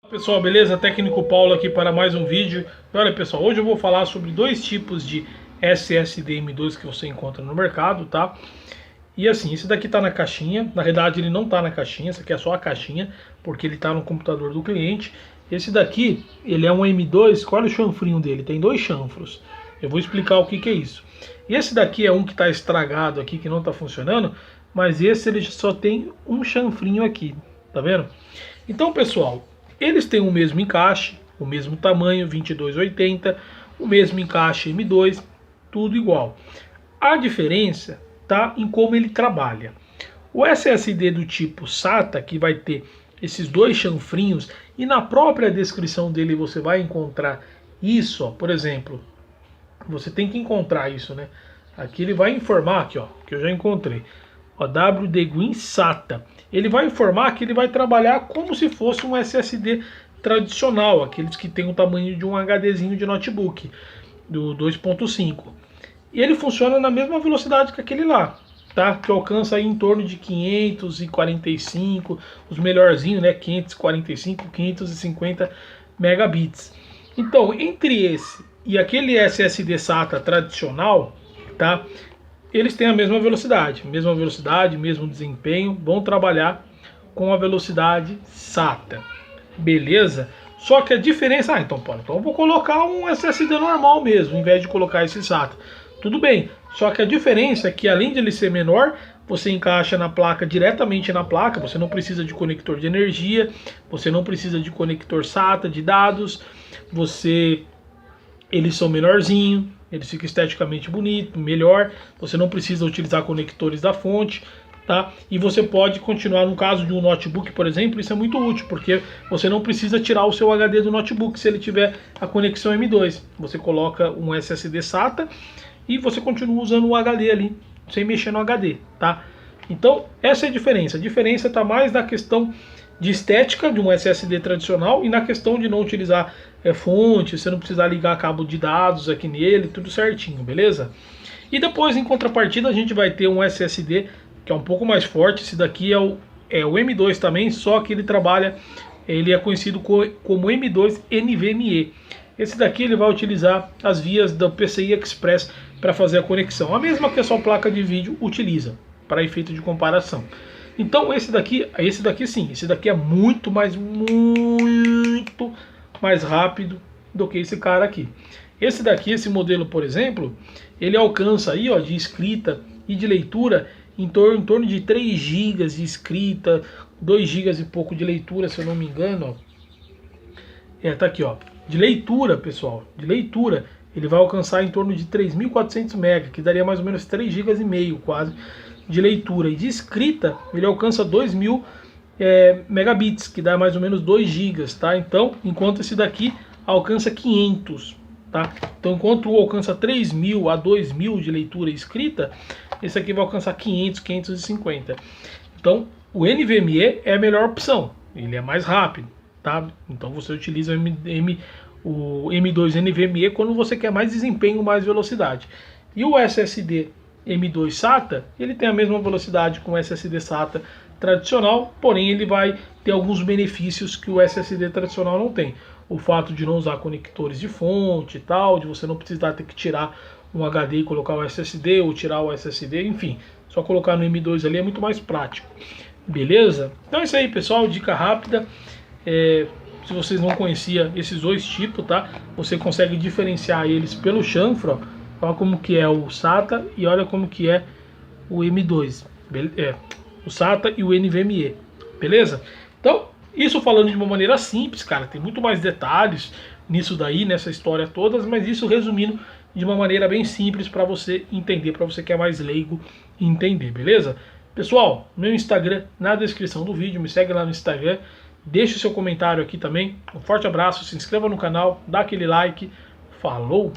Pessoal, beleza? Técnico Paulo aqui para mais um vídeo. E olha pessoal, hoje eu vou falar sobre dois tipos de SSD M2 que você encontra no mercado, tá? E assim, esse daqui tá na caixinha, na verdade ele não tá na caixinha, esse aqui é só a caixinha, porque ele tá no computador do cliente. Esse daqui, ele é um M2, olha o chanfrinho dele, tem dois chanfros. Eu vou explicar o que que é isso. E esse daqui é um que tá estragado aqui, que não tá funcionando, mas esse ele só tem um chanfrinho aqui, tá vendo? Então pessoal, eles têm o mesmo encaixe, o mesmo tamanho, 2280, o mesmo encaixe M2, tudo igual. A diferença está em como ele trabalha. O SSD do tipo SATA, que vai ter esses dois chanfrinhos, e na própria descrição dele você vai encontrar isso, ó, por exemplo, você tem que encontrar isso, né? Aqui ele vai informar, aqui, ó, que eu já encontrei. O WD-Green SATA. Ele vai informar que ele vai trabalhar como se fosse um SSD tradicional, aqueles que tem o tamanho de um HDzinho de notebook, do 2.5. E ele funciona na mesma velocidade que aquele lá, tá? Que alcança aí em torno de 545, os melhorzinhos, né? 545, 550 megabits. Então, entre esse e aquele SSD SATA tradicional, tá? Eles têm a mesma velocidade, mesmo desempenho, vão trabalhar com a velocidade SATA, beleza? Só que a diferença, então eu vou colocar um SSD normal mesmo, em vez de colocar esse SATA. Tudo bem, só que a diferença é que além de ele ser menor, você encaixa na placa, diretamente na placa, você não precisa de conector de energia, você não precisa de conector SATA, de dados, eles são menorzinhos, eles ficam esteticamente bonito, melhor, você não precisa utilizar conectores da fonte, tá? E você pode continuar, no caso de um notebook, por exemplo, isso é muito útil, porque você não precisa tirar o seu HD do notebook se ele tiver a conexão M2. Você coloca um SSD SATA e você continua usando o HD ali, sem mexer no HD, tá? Então, essa é a diferença. A diferença está mais na questão de estética de um SSD tradicional e na questão de não utilizar fonte, você não precisar ligar cabo de dados aqui nele, tudo certinho, beleza? E depois, em contrapartida, a gente vai ter um SSD que é um pouco mais forte. Esse daqui é o M2 também, só que ele é conhecido como M2 NVMe. Esse daqui ele vai utilizar as vias do PCI Express para fazer a conexão, a mesma que a sua placa de vídeo utiliza, para efeito de comparação. Então esse daqui sim, esse daqui é muito mais rápido do que esse cara aqui. Esse daqui, esse modelo, por exemplo, ele alcança aí, ó, de escrita e de leitura em torno de 3 GB de escrita, 2 GB e pouco de leitura, se eu não me engano, ó. Tá aqui, ó. De leitura, pessoal, de leitura, ele vai alcançar em torno de 3.400 MB, que daria mais ou menos 3,5 GB quase de leitura. E de escrita, ele alcança 2.000 megabits, que dá mais ou menos 2 GB, tá? Então, enquanto esse daqui alcança 500, tá? Então, enquanto o alcança 3.000 a 2.000 de leitura e escrita, esse aqui vai alcançar 500, 550. Então, o NVMe é a melhor opção, ele é mais rápido, tá? Então, você utiliza o M2 NVMe quando você quer mais desempenho, mais velocidade. E o SSD M2 SATA, ele tem a mesma velocidade com o SSD SATA tradicional, porém ele vai ter alguns benefícios que o SSD tradicional não tem. O fato de não usar conectores de fonte e tal, de você não precisar ter que tirar um HD e colocar o SSD, ou tirar o SSD, enfim, só colocar no M2 ali é muito mais prático. Beleza? Então é isso aí, pessoal, dica rápida. Se vocês não conheciam esses dois tipos, tá? Você consegue diferenciar eles pelo chanfro, ó. Olha como que é o SATA e olha como que é o M2. O SATA e o NVMe. Beleza? Então, isso falando de uma maneira simples, cara. Tem muito mais detalhes nisso daí, nessa história toda, mas isso resumindo de uma maneira bem simples para você entender, para você que é mais leigo entender, beleza? Pessoal, meu Instagram na descrição do vídeo, me segue lá no Instagram. Deixe o seu comentário aqui também. Um forte abraço, se inscreva no canal, dá aquele like. Falou!